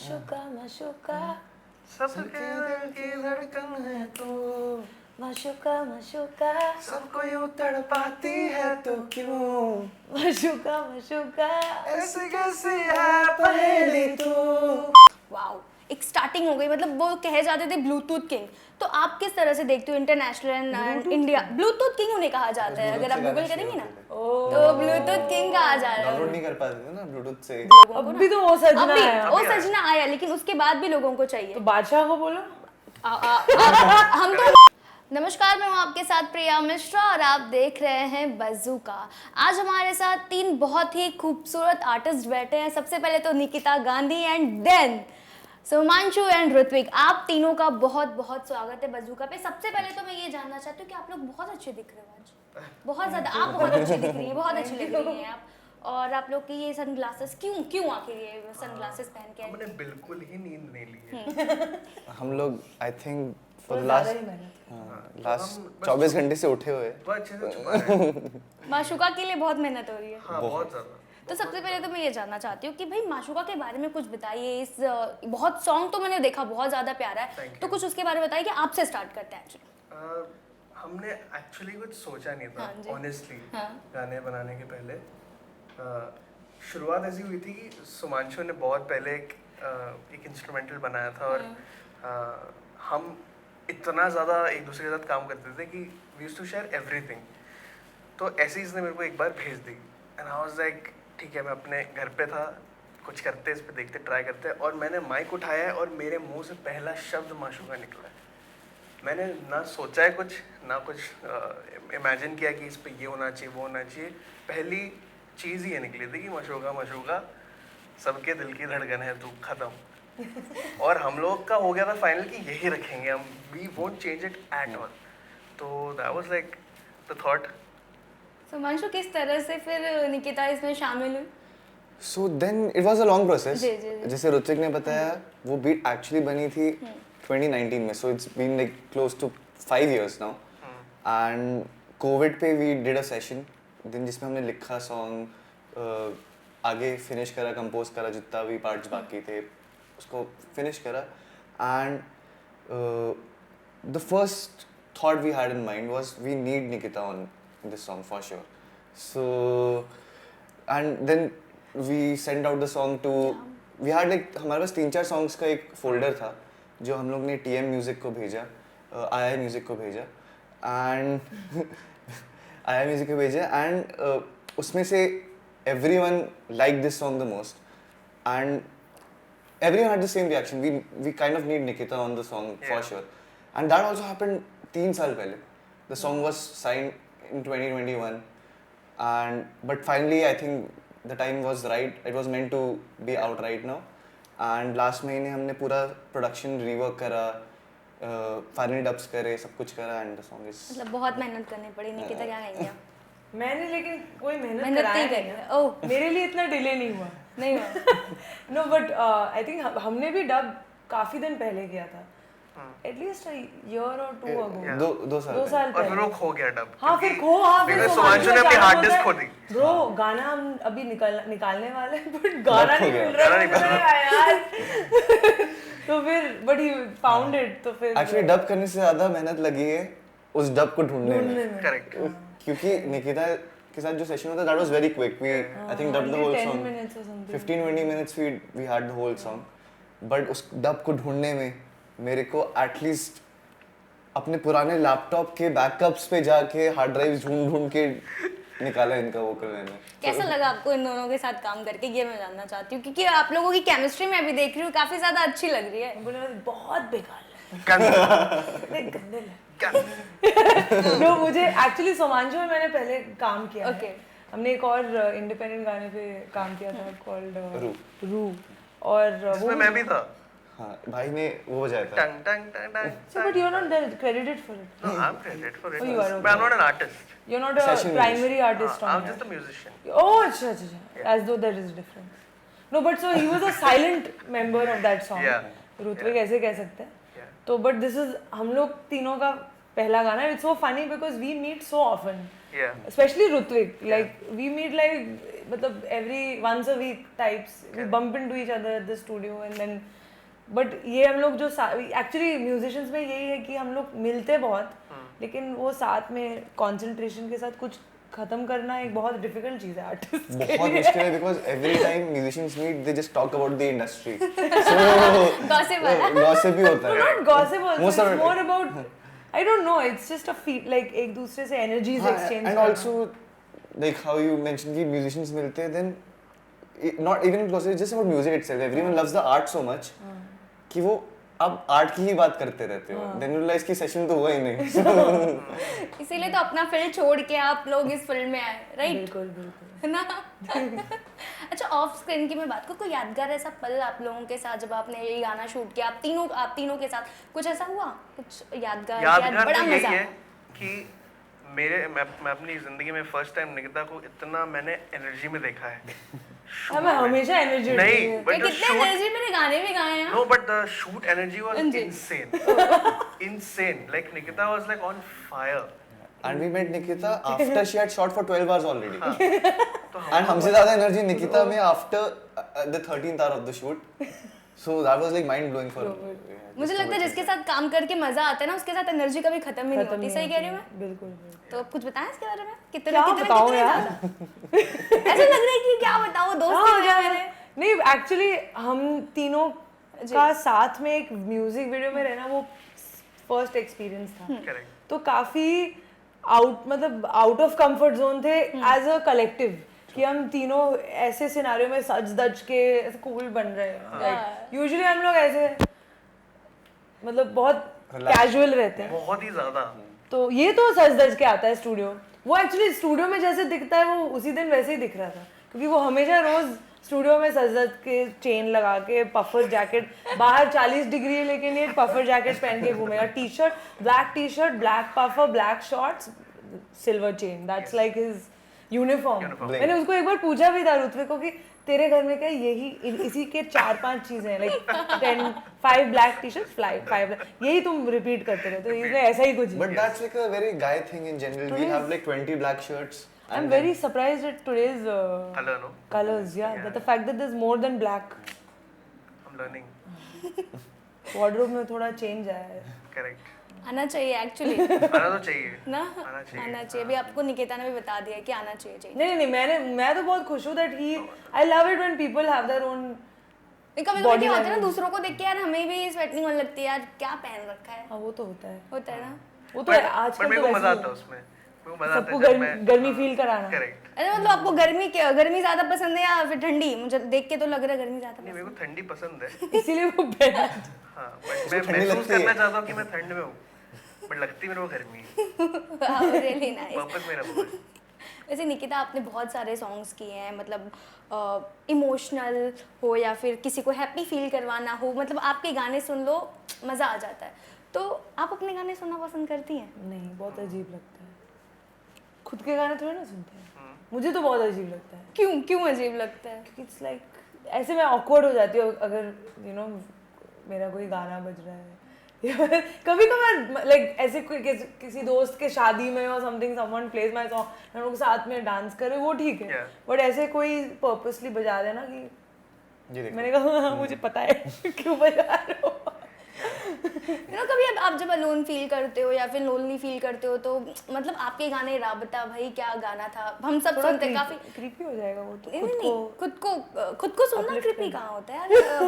माशूका माशूका सबके दिल की धड़कन है तू, माशूका माशूका सबको यूं तड़पाती है तो क्यों, माशूका माशूका। ऐसी कैसी है पहेली तू। वाओ, एक स्टार्टिंग हो गई। मतलब वो कहे जाते थे ब्लूटूथ किंग, तो आप किस तरह से देखते हो international and India? Bluetooth king उन्हें कहा जाता है, अगर आप गूगल करेंगे ना तो ब्लूटूथ किंग कहा जा रहा डाउनलोड है नहीं कर पाते थे ना ब्लूटूथ से। अभी तो वो सजना अभी है। वो सजना आया, लेकिन उसके बाद भी लोगों को चाहिए। तो बादशाह को बोलो। हम तो नमस्कार, मैं हूँ आपके साथ प्रिया मिश्रा और आप देख रहे हैं बज़ूका। आज हमारे साथ तीन बहुत ही खूबसूरत आर्टिस्ट बैठे हैं। सबसे पहले तो Nikita Gandhi and then Sumanshu and Ritvik. आप तीनों का बहुत बहुत स्वागत है बज़ूका पे। सबसे पहले तो मैं ये जानना चाहती हूँ कि आप लोग बहुत अच्छे दिख रहे हो आज, बहुत ज़्यादा। आप बहुत अच्छी दिख रही हैं, बहुत अच्छी लग रही हैं आप। और आप लोग की ये सनग्लासेस क्यों आखिर ये सनग्लासेस पहन के? हमने बिल्कुल ही नींद नहीं ली है। हम लोग आई थिंक फॉर द ज़्यादा ही मेहनत। लास्ट 24 घंटे से उठे हुए। वो अच्छे से छुपा है। माशूका के लिए बहुत मेहनत हो रही है। हाँ बहुत ज़्यादा। तो सबसे पहले तो मैं ये जानना चाहती हूँ कि भाई माशूका के बारे में कुछ बताइए। इस बहुत सॉन्ग तो मैंने देखा, बहुत ज़्यादा प्यारा है, तो कुछ उसके बारे में बताइए कि आपसे स्टार्ट करते हैं एक्चुअली। हमने एक्चुअली कुछ सोचा नहीं हाँ जी। था ऑनेस्टली, हाँ। गाने बनाने के पहले। शुरुआत ऐसी हुई थी कि सुमांशु ने बहुत पहले एक इंस्ट्रूमेंटल बनाया था और हम इतना ज़्यादा एक दूसरे के साथ काम करते थे कि we used to share everything. तो ऐसे ही इसने मेरे को एक बार भेज दी एंड आई वाज लाइक ठीक है, मैं अपने घर पे था, कुछ करते इस पे देखते ट्राई करते, और मैंने माइक उठाया है और मेरे मुंह से पहला शब्द माशूका निकला है। मैंने ना सोचा है कुछ, ना कुछ इमेजिन किया कि इस पे ये होना चाहिए वो होना चाहिए। पहली चीज़ ही ये निकली थी कि माशूका माशूका सबके दिल की धड़कन है तू, ख़त्म। और हम लोग का हो गया था फाइनल कि यही रखेंगे हम, we won't change it at all. तो that was like the thought. Sumanshu, किस तरह से फिर निकिता इसमें शामिल हुई? So then it was a long process. जी, जी, जी। जैसे ऋत्विक ने बताया, वो बीट एक्चुअली बनी थी 2019 में, so it's been like close to 5 years now. And covid पे वी डिड अ सेशन दिन जिसमें हमने लिखा सॉन्ग, आगे फिनिश करा, कंपोज करा, जितना भी पार्ट्स बाकी थे उसको फिनिश करा। And the first thought we had in mind was we need Nikita on this song for sure. So and then we send out the song to, we had like, हमारे पास 3-4 songs का एक folder था जो हम लोग ने TM म्यूजिक को भेजा, आया म्यूजिक को भेजा एंड आया म्यूजिक को भेजा एंड उसमें से everyone liked this song the most and everyone had the same reaction. We kind of need Nikita on the song for sure, and that also happened 3 साल पहले. The song was signed in 2021 and but finally I think the time was right. It was meant to be out right now and last महीने हमने पूरा production rework करा, finally dubs करे, सब कुछ करा and the song is मतलब बहुत मेहनत करनी पड़ी। निकिता क्या कहेंगे आप? मैंने लेकिन कोई मेहनत मेहनत कराया नहीं नहीं करी है। है। ओह, मेरे लिए इतना डिले नहीं हुआ। नहीं हुआ। नो बट आई थिंक हमने भी डब काफी दिन पहले किया था, एटलीस्ट ईयर और 2 अगो। 2 साल 2 साल और फिर पहले। वो खो गया डब। हाँ फिर फिर because सुमांशु ने अपनी हार्ड डिस्क खो दी। ब्रो गाना हम अभी निकालने वाले हैं बट गाना खो नहीं गया। मिल रहा गाना है नहीं मिल मुझे यार। तो फिर बट ही फाउंड इट। तो फिर एक्चुअली डब करने से ज्यादा मेहनत लगी है उस डब को ढूंढने में, करेक्ट। क्योंकि निकिता के साथ जो सेशन होता that was very quick. We I think dub the whole 10 song minutes or something. 15-20 minutes we had the whole song. But उस डब को ढूंढने में मेरे को एटलीस्ट अपने पुराने लैपटॉप के बैकअप्स पे जाके हार्ड ड्राइव ढूंढ के निकाला इनका वोकल मैंने. कैसा लगा आपको इन दोनों के साथ काम करके, ये मैं जानना चाहती हूँ, क्योंकि आप लोगों की केमिस्ट्री मैं अभी देख रही हूँ काफी ज्यादा अच्छी लग रही है। बोले बहुत बेकार गंदा लगे, गंदे लगे। गंदा। नो मुझे एक्चुअली सोमांशु में मैंने पहले काम किया है। Okay. हमने एक और इंडिपेंडेंट गाने पे काम किया था कॉल्ड रू. रू, और इसमें मैं भी था। हाँ भाई ने वो बजाया था. टंग टंग टंग टंग। So but you're not credited for it. No, I'm credited for it. Oh, you are, okay. But I'm not an artist. You're not a Session primary artist on I'm it. just a musician. Oh, अच्छा. As though there is a difference. No, but so he was a silent member of that song. Yeah. Ritwik ऐसे कह सकते हैं. Yeah. तो but this is हम लोग तीनों का पहला गाना. It's so funny because we meet so often. Yeah. Especially Rutvik, like we meet like मतलब every once a week types. We bump into each other at the studio and then. But ये हम लोग जो actually musicians में यही है कि हम लोग मिलते बहुत, लेकिन वो साथ में concentration के साथ कुछ खत्म करना एक बहुत डिफिकल्ट चीज है आर्टिस्ट के लिए। बहुत मुश्किल है because every time musicians meet they just talk about the industry. So gossip ही होता है। Not gossip also, Most of it's it- more about I don't know, it's just a feel like एक दूसरे से energies हाँ, exchange and करना। also like how you mentioned कि musicians मिलते हैं then not even gossip, it's just about music itself. Everyone loves the art so much कि वो अब आर्ट की ही बात करते रहते हो। Then you realize कि सेशन तो हुआ ही नहीं। इसीलिए तो अपना फील्ड छोड़ के आप लोग इस फील्ड में आए, राइट? बिल्कुल बिल्कुल। है ना? अच्छा, ऑफ स्क्रीन की मैं बात करूँ, कोई यादगार ऐसा पल आप लोगों के साथ जब आपने ये गाना शूट किया, आप तीनों के साथ कुछ ऐसा हुआ, कुछ यादगार यादगार बड़ा तो यही मजा? है कि मैं अपनी जिंदगी में फर्स्ट टाइम निकिता को इतना मैंने एनर्जी में देखा है। मैं हमेशा एनर्जी नहीं, ये but the कितने shoot, एनर्जी मेरे गाने भी गाए हैं। no, but the shoot energy was ji. insane. Like Nikita was like on fire. And we met Nikita after she had shot for 12 hours already. तो And हमसे ज़्यादा energy Nikita में after the 13th hour of the shoot. So that was like mind blowing for me. मुझे लगता है जिसके साथ काम करके मजा आता है ना, उसके साथ एनर्जी कभी खत्म ही नहीं होती। सही कह रही हूँ मैं? बिल्कुल बिल्कुल। तो कुछ बताएं इसके बारे में? क्या बताऊं यार? ऐसा लग रहा है कि क्या बताऊं, दोस्त हो गया मेरे। नहीं एक्चुअली हम तीनों का साथ में एक म्यूजिक वीडियो में रहना वो फर्स्ट एक्सपीरियंस था। Correct. तो काफी आउट ऑफ कंफर्ट जोन थे एज अ कलेक्टिव कि हम तीनों ऐसे सिनारियो में सज धज के कूल बन रहे हैं। यूजुअली हम लोग ऐसे मतलब बहुत कैजुअल रहते हैं, बहुत ही ज्यादा। तो ये तो सज धज के आता है स्टूडियो। वो एक्चुअली स्टूडियो में जैसे दिखता है वो उसी दिन वैसे ही दिख रहा था, क्योंकि वो हमेशा रोज स्टूडियो में सज धज के चेन लगा के पफर जैकेट, बाहर 40 डिग्री है लेकिन ये पफर जैकेट पहन के घूमेगा, T shirt black puffer black shorts silver chain, that's like his uniform. मैंने उसको एक बार पूछा भी था रुत्विक को कि तेरे घर में क्या यही इसी के 4-5 चीजें हैं, लाइक 5 ब्लैक टी शर्ट्स 5 यही तुम रिपीट करते रहते हो, इसलिए ऐसा ही कुछ है। But that's like a very guy thing in general. We have like 20 black shirts. I'm very surprised at today's Color, no? colors, yeah, that the fact that there's more than black. I'm learning. Wardrobe में थोड़ा change आया है। Correct. आना चाहिए actually आना तो चाहिए। ना, आना चाहिए। आना चाहिए। अभी आपको निकिता ने भी बता दिया कि आना चाहिए। नहीं मैं तो बहुत खुश हूँ that I love it when people have their own कभी कभी क्या होता है ना, दूसरों को देख के यार हमें भी स्वेटिंग होने लगती है, यार क्या पहन रखा है। हाँ वो तो होता है ना? वो तो But आजकल मेरे तो को वैसे मजा ही आता है है। उसमें। मेरे को मजा आता सबको है जब मैं गर्मी फील कराना। करेक्ट। अरे मतलब आपको गर्मी ज्यादा पसंद है या फिर ठंडी? मुझे देख के तो लग रहा है गर्मी ज्यादा नहीं, मेरे को ठंडी पसंद है। इसीलिए वो पहना। हाँ, but मैं ठंडी महसूस लगती है। करना चाहता हूँ कि मैं ठंड में हूँ, बट लगती मेरे को गर्मी है। Really nice. पर्पस मेरा वो है। वैसे निकिता आपने बहुत सारे सॉन्ग्स किए हैं, मतलब इमोशनल हो या फिर किसी को हैप्पी फील करवाना हो, मतलब आपके गाने सुन लो मज़ा आ जाता है। तो आप अपने गाने सुनना पसंद करती हैं? नहीं, बहुत अजीब लगता है। खुद के गाने थोड़े ना सुनते हैं। मुझे तो बहुत अजीब लगता है। क्यों अजीब लगता है? क्योंकि इट्स लाइक ऐसे मैं ऑकवर्ड हो जाती हूँ अगर मेरा कोई गाना बज रहा है कभी कभार लाइक ऐसे किसी दोस्त के शादी में और something someone plays my song, हम लोग साथ में डांस करे वो ठीक है, बट ऐसे कोई पर्पसली बजा देना कि मैंने कहा हाँ, मुझे पता है क्यों बजा रहे हो। कभी आप जब अलोन फील करते हो या फिर लोनली फील करते हो तो मतलब आपके गाने राबता भाई क्या गाना था, हम सब सुनते हैं, काफी क्रीपी हो जाएगा वो तो। नहीं, खुद को सुनना क्रीपी कहाँ होता है यार?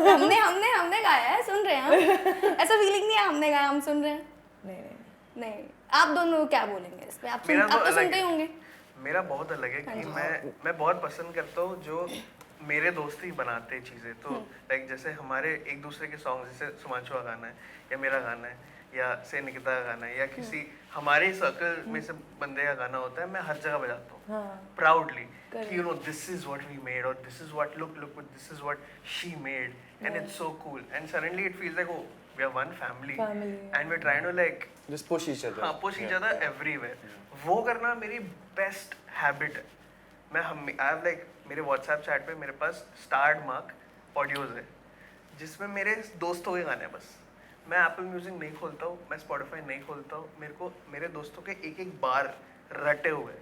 हमने गाया है, सुन रहे हैं हम। ऐसा फीलिंग नहीं है हमने गाया हम सुन रहे हैं। नहीं आप दोनों क्या बोलेंगे इस पे? आप तो सुनते ही होंगे। मेरा बहुत अलग है कि मैं बहुत पसंद करता हूँ जो मेरे दोस्त ही बनाते चीज़ें। तो लाइक जैसे हमारे एक दूसरे के सॉन्ग, जैसे सुमांशु का गाना है या मेरा गाना है या से निकिता का गाना है या किसी हमारे सर्कल में से बंदे का गाना होता है, मैं हर जगह बजाता हूँ प्राउडली कि you know this is what we made और this is what look this is what she made and it's so cool and suddenly it feels like oh we are one family and we are trying to like just push each other. हाँ, push each other everywhere. वो करना मेरी best habit है। मैं I have like मेरे WhatsApp chat पे मेरे पास स्टार्ड mark audios है जिसमें मेरे दोस्तों के गाने हैं बस। मैं एप्पल म्यूजिक नहीं खोलता हूँ, मैं स्पॉटिफाई नहीं खोलता हूँ, मेरे को मेरे दोस्तों के एक बार रटे हुए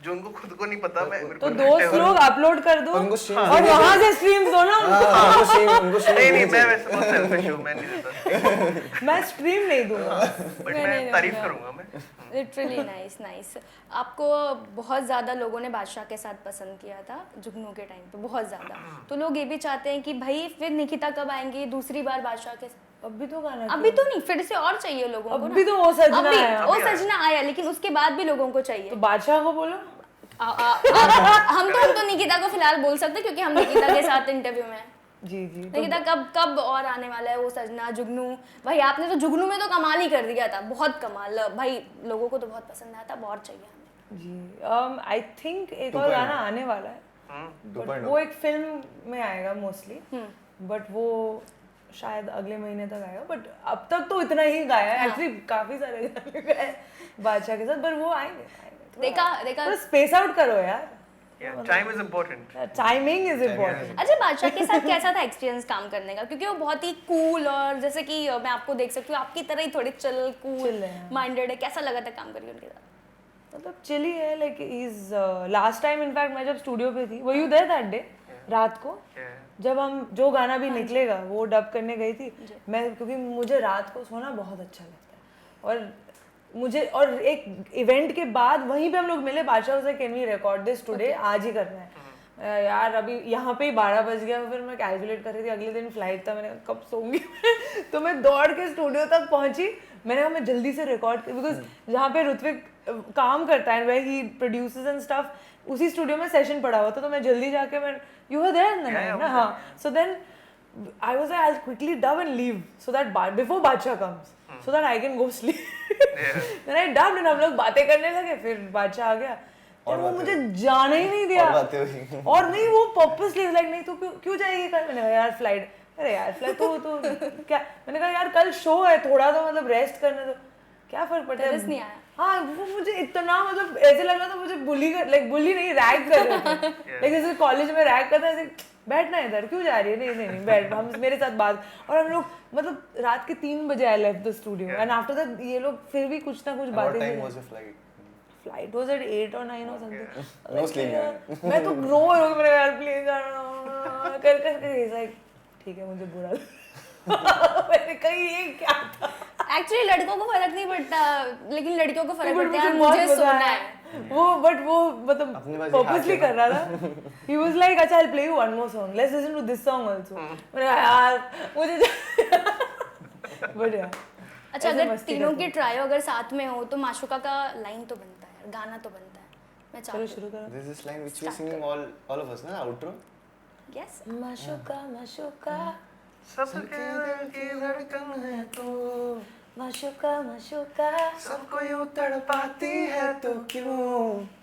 जो उनको खुद को नहीं पता मैं मेरे तो को दोस्त लोग अपलोड कर दो उनको stream और वहां से स्ट्रीम्स दो ना उनको नहीं नहीं मैं वैसे बहुत सेल्फिश हूँ मैं नहीं देता मैं स्ट्रीम नहीं दूंगा बट मैं तारीफ करूंगा मैं लिटरली नाइस नाइस। आपको बहुत ज़्यादा लोगों ने बादशाह के साथ पसंद किया था जुगनू के टाइम पे, बहुत ज़्यादा। तो लोग ये भी चाहते हैं कि भाई फिर निकिता कब आएंगी दूसरी बार बादशाह के साथ? अभी तो गाना अभी तो नहीं, फिर से और चाहिए लोगों को ना। अभी तो वो सजना अभी आया। वो सजना आया, लेकिन उसके बाद भी लोगों को चाहिए। तो बादशाह को बोलो हम तो निकिता को फिलहाल बोल सकते क्योंकि हम निकिता के साथ इंटरव्यू में हैं। जी जी तो निकिता कब और आने वाला है वो सजना जुगनू? भाई आपने तो जुगनू में तो कमाल ही कर दिया था, बहुत कमाल भाई, लोगों को तो बहुत पसंद आया था, बहुत चाहिए हमें। जी आई थिंक एक और गाना आने वाला है बट वो एक फिल्म में आएगा मोस्टली बट वो शायद अगले महीने तक आएगा बट अब तक तो इतना ही गाया है एक्चुअली काफी सारे गाने गाए बादशाह के साथ पर वो आएंगे देखा स्पेस आउट करो यार time is important timing is important अच्छा, बादशाह के साथ कैसा था एक्सपीरियंस काम करने का? क्योंकि वो बहुत ही कूल और जैसे कि मैं आपको देख सकती हूँ आपकी तरह ही थोड़े चिल Chill कूल है। माइंडेड है। कैसा लगा था काम करके उनके साथ? मतलब चिली है like is last time in fact मैं जब स्टूडियो पे थी वो यू देयर दैट डे रात को जब हम जो गाना भी निकलेगा वो डब करने गई थी मैं क्योंकि मुझे रात को सोना बहुत अच्छा लगता है और मुझे और एक इवेंट के बाद वहीं पे हम लोग मिले बादशाह से can we record this today आज ही करना है यार अभी यहाँ पे ही 12 बज गया फिर मैं कैलकुलेट कर रही थी अगले दिन फ्लाइट था मैंने कहा कब सोऊंगी तो मैं दौड़ के स्टूडियो तक पहुंची मैंने कहा मैं जल्दी से रिकॉर्ड बिकॉज जहाँ पे ऋत्विक काम करता है वह ही प्रोड्यूसर्स एंड स्टफ उसी स्टूडियो में सेशन पड़ा हुआ था तो मैं जल्दी जाके मैं यू वर देयर ना हाँ so then I was like, I'll quickly dub and leave so that before Badshah comes, so that I can go sleep. Then I dubbed and हम लोग बातें करने लगे फिर बादशाह आ गया और वो मुझे जाने ही नहीं दिया और नहीं वो पर्पसली लाइक नहीं तो क्यों जाएगी कल मैंने कहा यार फ्लाइट अरे यार फ्लाइट तो क्या मैंने कहा यार कल शो है थोड़ा तो मतलब रेस्ट करने दो क्या फर्क पड़ता है नहीं आया हाँ वो मुझे इतना मतलब ऐसे लग रहा था मुझे बुली नहीं रैग कर रहे थे लाइक जैसे कॉलेज में रैग करता है बैठना इधर क्यों जा रही है नहीं बैठ हम मेरे साथ बात और हम लोग मतलब रात के 3 बजे I left the studio and after that ये लोग फिर भी कुछ ना कुछ बातें flight was at 8 or 9 or something No sleep मैं तो रो मेरे यार प्लीज कर लाइक ठीक है मुझे बुरा मैंने कही ये क्या था एक्चुअली लड़कों को फर्क नहीं पड़ता लेकिन लड़कियों को फर्क पड़ता है बहुत मुझे मजा सोना आया। है वो मतलब पर्पसली कर रहा था ही वाज लाइक अच्छा I play you one more song let's listen to this song also मैंने कहा यार मुझे बढ़िया अच्छा अगर तीनों की ट्रायो अगर साथ में हो तो माशुका का लाइन तो बनता है गाना तो बनता है मैं चलो शुरू करो This is line which we are singing all of us ना outro यस माशुका सबके दिल की धड़कन है तू माशुका सबको यूं तड़पाती है तो क्यों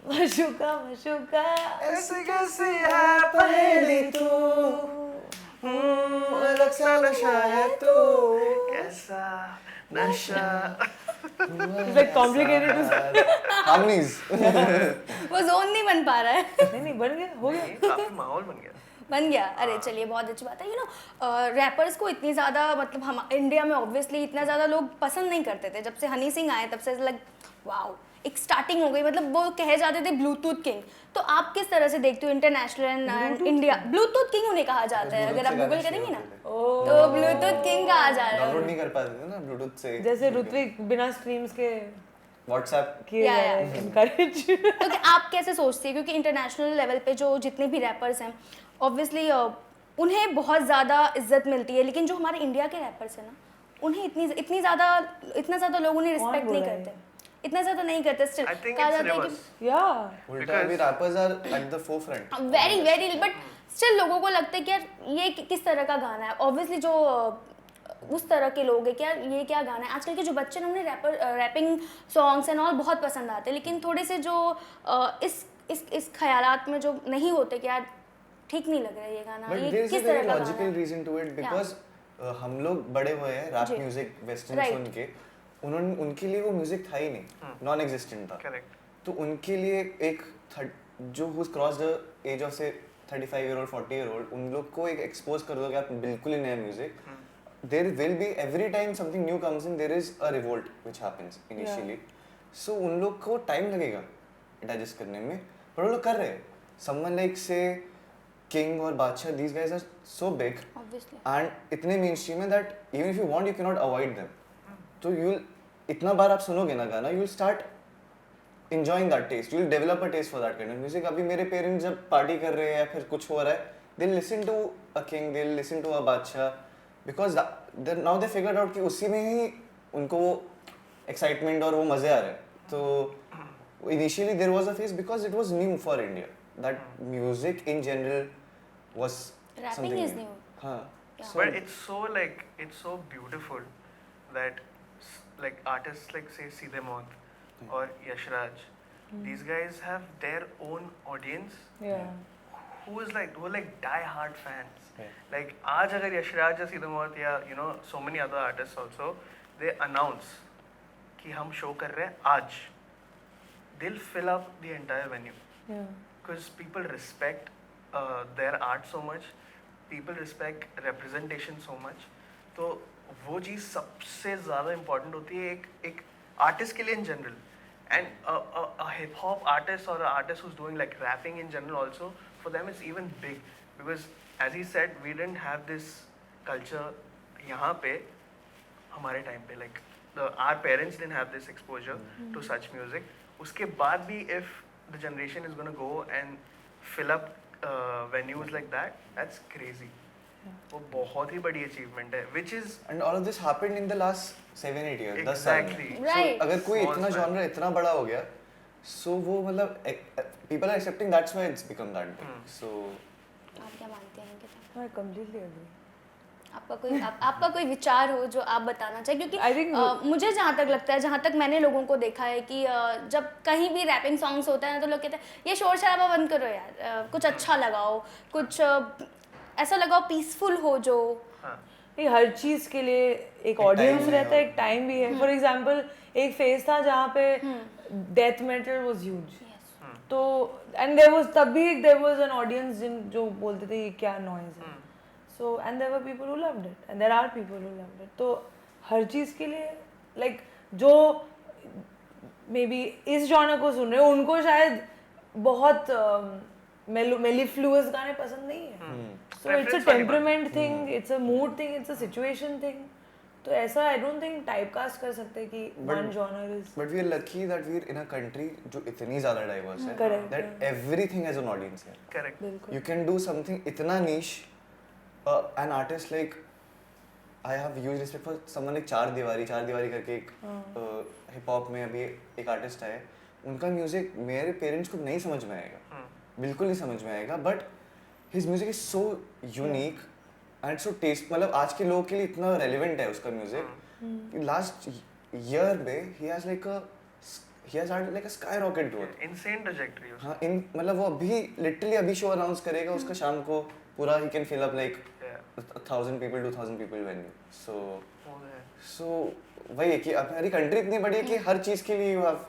माशुका ऐसे कैसे है पहेली तू अलग सा नशा है तू कैसा नशा It's like complicated to harmonies वो जोन नहीं बन पा रहा है नहीं बन गया हो गया काफी माहौल बन गया बन गया अरे चलिए बहुत अच्छी बात है यू नो रैपर्स को इतनी ज़्यादा मतलब हम इंडिया में ऑब्वियसली इतना ज़्यादा लोग पसंद नहीं करते थे जब से हनी सिंह आए तब से लग वाओ एक स्टार्टिंग हो गई मतलब वो कहे जाते थे ब्लूटूथ किंग तो आप किस तरह से देखते हो international and India Bluetooth king उन्हें कहा जाता है अगर आप गूगल करेंगे ना तो ब्लूटूथ किंग कहा जा रहा है डाउनलोड नहीं कर पाते थे ना ब्लूटूथ से जैसे ऋत्विक बिना स्ट्रीम्स के व्हाट्सएप किए जा रहे हैं encourage तो कि आप कैसे सोचते हैं क्योंकि इंटरनेशनल लेवल पे जो जितने भी रैपर्स हैं ऑब्वियसली उन्हें बहुत ज़्यादा इज्जत मिलती है लेकिन जो हमारे इंडिया के रैपर्स हैं ना उन्हें इतना ज़्यादा लोग उन्हें रिस्पेक्ट नहीं करते इतना ज़्यादा नहीं करते स्टिल I think कहा it's जाता है reverse. कि yeah उल्टा अभी rappers are at the forefront very but still लोगों को लगता है कि यार ये किस तरह का गाना है ऑब्वियसली जो उस तरह के लोग हैं क्या ये क्या गाना है आजकल के जो बच्चे हैं उन्हें रैपिंग सॉन्ग्स एंड ऑल बहुत पसंद आते हैं लेकिन थोड़े से जो इस ख्यालात में जो नहीं होते कि यार ठीक नहीं लग रहा है ये गाना but ये there is a किस तरह very का logical गाना है reason to it because हम लोग बड़े हुए हैं रैप जी। Music western Right. सुन के उन्होंने उनके लिए वो म्यूजिक था ही नहीं नॉन एग्जिस्टेंट था करेक्ट तो उनके लिए एक जो whose cross the age of से 35 ईयर ओल्ड 40 ईयर ओल्ड उन लोग को एक एक्सपोज कर दो कि आप बिल्कुल ही नया music there will be every time something new comes in there is a revolt which happens initially so उन लोग को टाइम लगेगा डाइजेस्ट करने में, पर वो लोग कर रहे हैं. Someone like say King और बादशाह, these guys are so big Obviously. and इतने mainstream है that even if you want you cannot avoid them. तो you'll इतना बार आप सुनोगे ना गाना, you'll start enjoying that taste. You'll develop a taste for that kind of music. अभी मेरे parents जब party कर रहे हैं या फिर कुछ हो रहा है, they'll listen to a King, they'll listen to a बादशाह, because now they figured out कि उसी में ही उनको वो excitement और वो मजे आ रहे हैं. तो initially there was a phase because it was new for India that music in general was Rapping something is new. हाँ. Yeah. So But it's so beautiful that like artists like say Seedhe Moth or Yash Raj, these guys have their own audience Yeah. who are like die-hard fans. Yeah. Like आज अगर यश राज या सीधे मोहत या so many other artists also, they announce कि हम show कर रहे हैं आज, they'll fill up the entire venue Yeah. because people respect their art so much, people respect representation so much. तो वो चीज़ सबसे ज़्यादा इम्पोर्टेंट होती है एक आर्टिस्ट के लिए in general, and a hip hop artist or an artist who's doing like rapping in general also, for them it's even big because as he said we didn't have this culture यहाँ पे हमारे time पे, like our parents didn't have this exposure to such music. उसके बाद भी if the generation is gonna go and fill up venues like that, that's crazy. वो बहुत ही बड़ी achievement है, which is and all of this happened in the last 7-8 years. 10 साल में. exactly. Right. So, अगर कोई Small इतना span. genre इतना बड़ा हो गया, so वो मतलब people are accepting, that's why it's become that big. So आप क्या मानते हैं निकिता? I completely agree. आपका कोई विचार हो जो आप बताना चाहें, क्योंकि I think मुझे जहाँ तक लगता है, जहाँ तक मैंने लोगों को देखा है कि जब कहीं भी रैपिंग सॉन्ग्स होता है ना तो लोग कहते हैं ये शोर शराबा बंद करो यार, कुछ अच्छा लगाओ, कुछ ऐसा लगाओ पीसफुल हो जो. हाँ. नहीं, हर चीज के लिए एक time ऑडियंस है रहता है, और- एक टाइम भी है. फॉर एग्जांपल एक फेज था जहाँ पे डेथ मेटल वाज ह्यूज, तो and there was an audience जो बोलते थे ये क्या नॉइज है. So and there were people who loved it and there are people who loved it. तो हर चीज के लिए लाइक जो मे बी इस जॉनर को सुन रहे हो उनको शायद बहुत मेलिफ्लुअस गाने पसंद नहीं है. So it's a Preference वाली बात. temperament thing, it's a mood thing, it's a situation thing. तो ऐसा I don't think typecast कर सकते कि one genre is. but we are lucky that we are in a country जो इतनी ज़्यादा diverse है, Correct, that everything has an audience here. Correct. बिल्कुल. You can do something इतना niche, an artist like I have huge respect for someone like चार दीवारी करके एक हिप हॉप में अभी एक आर्टिस्ट है, उनका म्यूजिक मेरे पेरेंट्स को नहीं समझ में आएगा, बिल्कुल नहीं समझ में आएगा, but his music is so unique and so taste, मतलब आज के लोगों के लिए इतना रेलिवेंट है उसका म्यूजिक. लास्ट ईयर में he has had like a skyrocket growth. Insane trajectory. हाँ, इन मतलब वो अभी लिटरली अभी शो अनाउंस करेगा उसका शाम को पूरा he can fill up like Yeah. 1,000 people 2,000 people venue. वो है. So वही है कि हमारी कंट्री इतनी बड़ी है कि हर चीज के लिए you have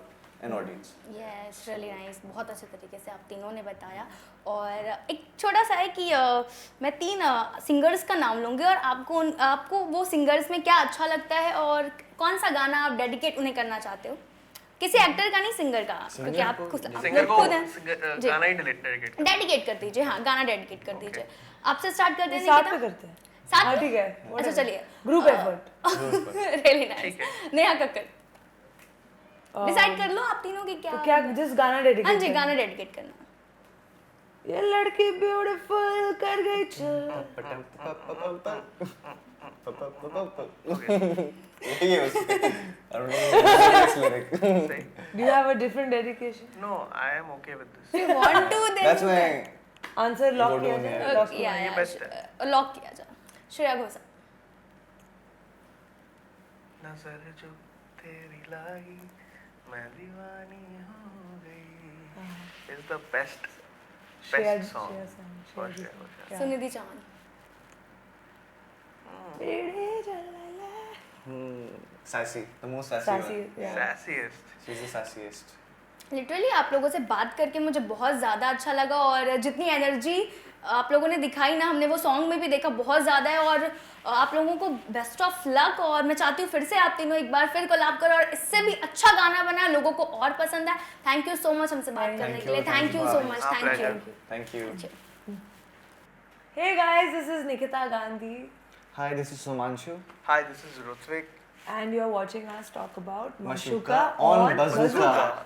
an audience. Yes, really nice. बहुत अच्छे तरीके से आप तीनों ने बताया. और एक छोटा सा है कि मैं 3 सिंगर्स का नाम लूँगी और आपको वो सिंगर्स में क्या अच्छा लगता है और कौन सा गाना आप डेडिकेट उन्हें करना चाहते हो. किसी एक्टर का नहीं, सिंगर का, क्योंकि आप सिंगर को खुद हैं. जी. गाना ही डेडिकेट. डेडिकेट कर दीजिए. हाँ, गाना डेडिकेट कर दीजिए. आपसे स्टार्ट करते हैं साथ में निकिता? करते हैं. साथ हाँ में? ठीक है. अच्छा चलिए. Group effort. Really nice. ठीक है. नेहा कक्कड़. डिसाइड कर लो आप तीनों की क्या. तो क्या जिस गाना हाँ डेडिकेट. जी, गाना डेडिकेट करना. ये लड़की ब्यूटीफुल कर गई चल. यही है उसका. I don't know this lyric. Do you have a different dedication? No, I am okay with this. You want to then. That's my answer lock Go किया down जाए. here. Lock या किया. ये best है. लॉक किया जाए. श्रेया घोषाल. नजर जो तेरी लाई मैं दीवानी हो गई is the best Shreya- song Shreya song, for Shreya Shreya Ghoshal. क्या? सुनिधि चौहान. बेड़े जलाला. sassy, the most sassy Sassy, one. yeah. Sassiest. She's the sassiest. Literally आप लोगों से बात करके मुझे बहुत ज़्यादा अच्छा लगा और जितनी एनर्जी आप लोगों ने दिखाई ना, हमने वो सॉन्ग में भी देखा बहुत ज़्यादा है। और आप लोगों को बेस्ट ऑफ लक। और मैं चाहती हूँ फिर से आप तीनों एक बार फिर कोलैब करो और इससे भी अच्छा गाना बना, लोगों को और पसंद है। थैंक यू सो मच हमसे बात करने के लिए। Thank you so much. Our thank you. pleasure. Thank you. Hey guys, this is Nikita Gandhi, Hi, this is Sumanshu. Hi, this is Rutvik. and you're watching us talk about Mashuka Mashuka on on Bazooka. Bazooka.